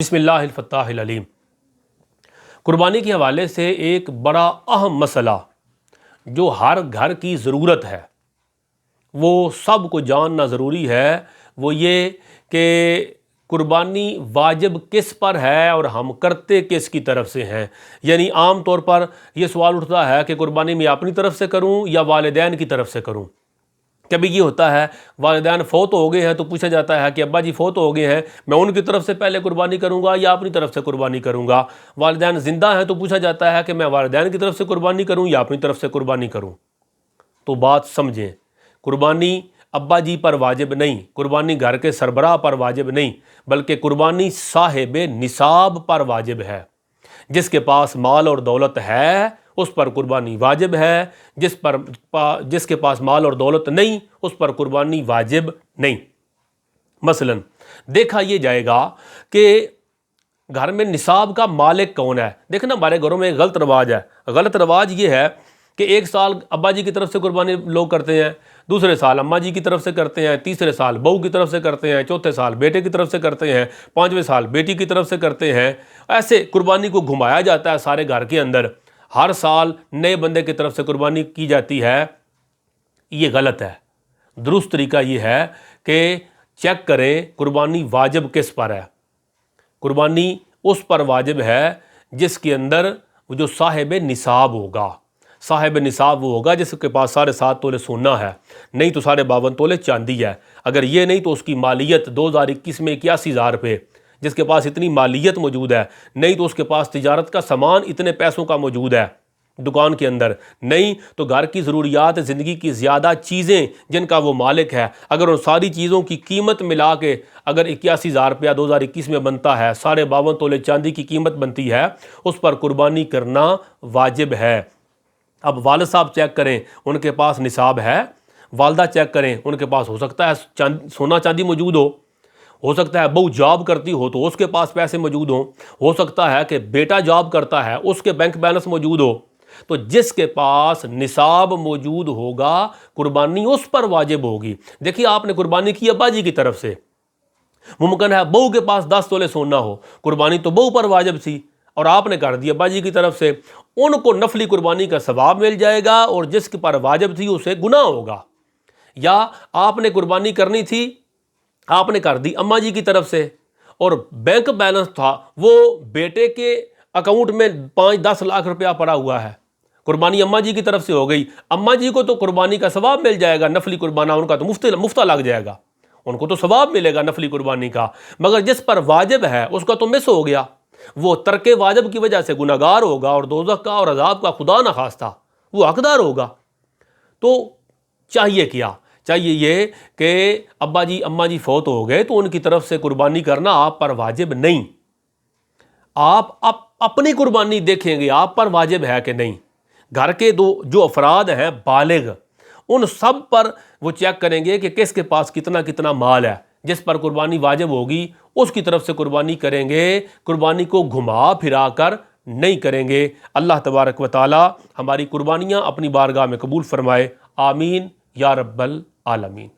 بسم اللہ الفتاح العلیم۔ قربانی کے حوالے سے ایک بڑا اہم مسئلہ جو ہر گھر کی ضرورت ہے، وہ سب کو جاننا ضروری ہے، وہ یہ کہ قربانی واجب کس پر ہے اور ہم کرتے کس کی طرف سے ہیں۔ یعنی عام طور پر یہ سوال اٹھتا ہے کہ قربانی میں اپنی طرف سے کروں یا والدین کی طرف سے کروں۔ کبھی یہ ہوتا ہے والدین فوت ہو گئے ہیں تو پوچھا جاتا ہے کہ ابا جی فوت ہو گئے ہیں، میں ان کی طرف سے پہلے قربانی کروں گا یا اپنی طرف سے قربانی کروں گا۔ والدین زندہ ہیں تو پوچھا جاتا ہے کہ میں والدین کی طرف سے قربانی کروں یا اپنی طرف سے قربانی کروں۔ تو بات سمجھیں، قربانی ابا جی پر واجب نہیں، قربانی گھر کے سربراہ پر واجب نہیں، بلکہ قربانی صاحب نصاب پر واجب ہے۔ جس کے پاس مال اور دولت ہے اس پر قربانی واجب ہے، جس کے پاس مال اور دولت نہیں اس پر قربانی واجب نہیں۔ مثلا دیکھا یہ جائے گا کہ گھر میں نصاب کا مالک کون ہے۔ دیکھنا ہمارے گھروں میں ایک غلط رواج ہے۔ غلط رواج یہ ہے کہ ایک سال ابا جی کی طرف سے قربانی لوگ کرتے ہیں، دوسرے سال اماں جی کی طرف سے کرتے ہیں، تیسرے سال بہو کی طرف سے کرتے ہیں، چوتھے سال بیٹے کی طرف سے کرتے ہیں، پانچویں سال بیٹی کی طرف سے کرتے ہیں۔ ایسے قربانی کو گھمایا جاتا ہے سارے گھر کے اندر، ہر سال نئے بندے کی طرف سے قربانی کی جاتی ہے۔ یہ غلط ہے۔ درست طریقہ یہ ہے کہ چیک کریں قربانی واجب کس پر ہے۔ قربانی اس پر واجب ہے جس کے اندر جو صاحب نصاب ہوگا۔ صاحب نصاب وہ ہوگا جس کے پاس 7.5 تولے سونا ہے، نہیں تو 52.5 تولے چاندی ہے۔ اگر یہ نہیں تو اس کی مالیت 2021 میں 81,000 روپے، جس کے پاس اتنی مالیت موجود ہے، نہیں تو اس کے پاس تجارت کا سامان اتنے پیسوں کا موجود ہے دکان کے اندر، نہیں تو گھر کی ضروریات زندگی کی زیادہ چیزیں جن کا وہ مالک ہے، اگر ان ساری چیزوں کی قیمت ملا کے اگر 81,000 روپیہ 2021 میں بنتا ہے، 52.5 تولے چاندی کی قیمت بنتی ہے، اس پر قربانی کرنا واجب ہے۔ اب والد صاحب چیک کریں ان کے پاس نصاب ہے، والدہ چیک کریں ان کے پاس ہو سکتا ہے سونا چاندی موجود ہو سکتا ہے بہو جاب کرتی ہو تو اس کے پاس پیسے موجود ہو سکتا ہے کہ بیٹا جاب کرتا ہے اس کے بینک بیلنس موجود ہو۔ تو جس کے پاس نصاب موجود ہوگا قربانی اس پر واجب ہوگی۔ دیکھیے آپ نے قربانی کی ابا جی کی طرف سے، ممکن ہے بہو کے پاس 10 تولے سونا ہو، قربانی تو بہو پر واجب تھی اور آپ نے کر دی ابا جی کی طرف سے، ان کو نفلی قربانی کا ثواب مل جائے گا اور جس کے پر واجب تھی اسے گناہ ہوگا۔ یا آپ نے قربانی کرنی تھی، آپ نے کر دی اماں جی کی طرف سے اور بینک بیلنس تھا وہ بیٹے کے اکاؤنٹ میں 5-10 لاکھ روپیہ پڑا ہوا ہے، قربانی اماں جی کی طرف سے ہو گئی، اماں جی کو تو قربانی کا ثواب مل جائے گا، نفلی قربانہ ان کا تو مفتہ لگ جائے گا، ان کو تو ثواب ملے گا نفلی قربانی کا، مگر جس پر واجب ہے اس کا تو مس ہو گیا، وہ ترک واجب کی وجہ سے گناہگار ہوگا اور دوزخ کا اور عذاب کا خدا نہ خواستہ وہ حقدار ہوگا۔ تو چاہیے کیا؟ چاہیے یہ کہ ابا جی اماں جی فوت ہو گئے تو ان کی طرف سے قربانی کرنا آپ پر واجب نہیں، آپ اپنی قربانی دیکھیں گے آپ پر واجب ہے کہ نہیں۔ گھر کے جو افراد ہیں بالغ ان سب پر وہ چیک کریں گے کہ کس کے پاس کتنا مال ہے، جس پر قربانی واجب ہوگی اس کی طرف سے قربانی کریں گے، قربانی کو گھما پھرا کر نہیں کریں گے۔ اللہ تبارک و تعالی ہماری قربانیاں اپنی بارگاہ میں قبول فرمائے، آمین یا رب العالمین۔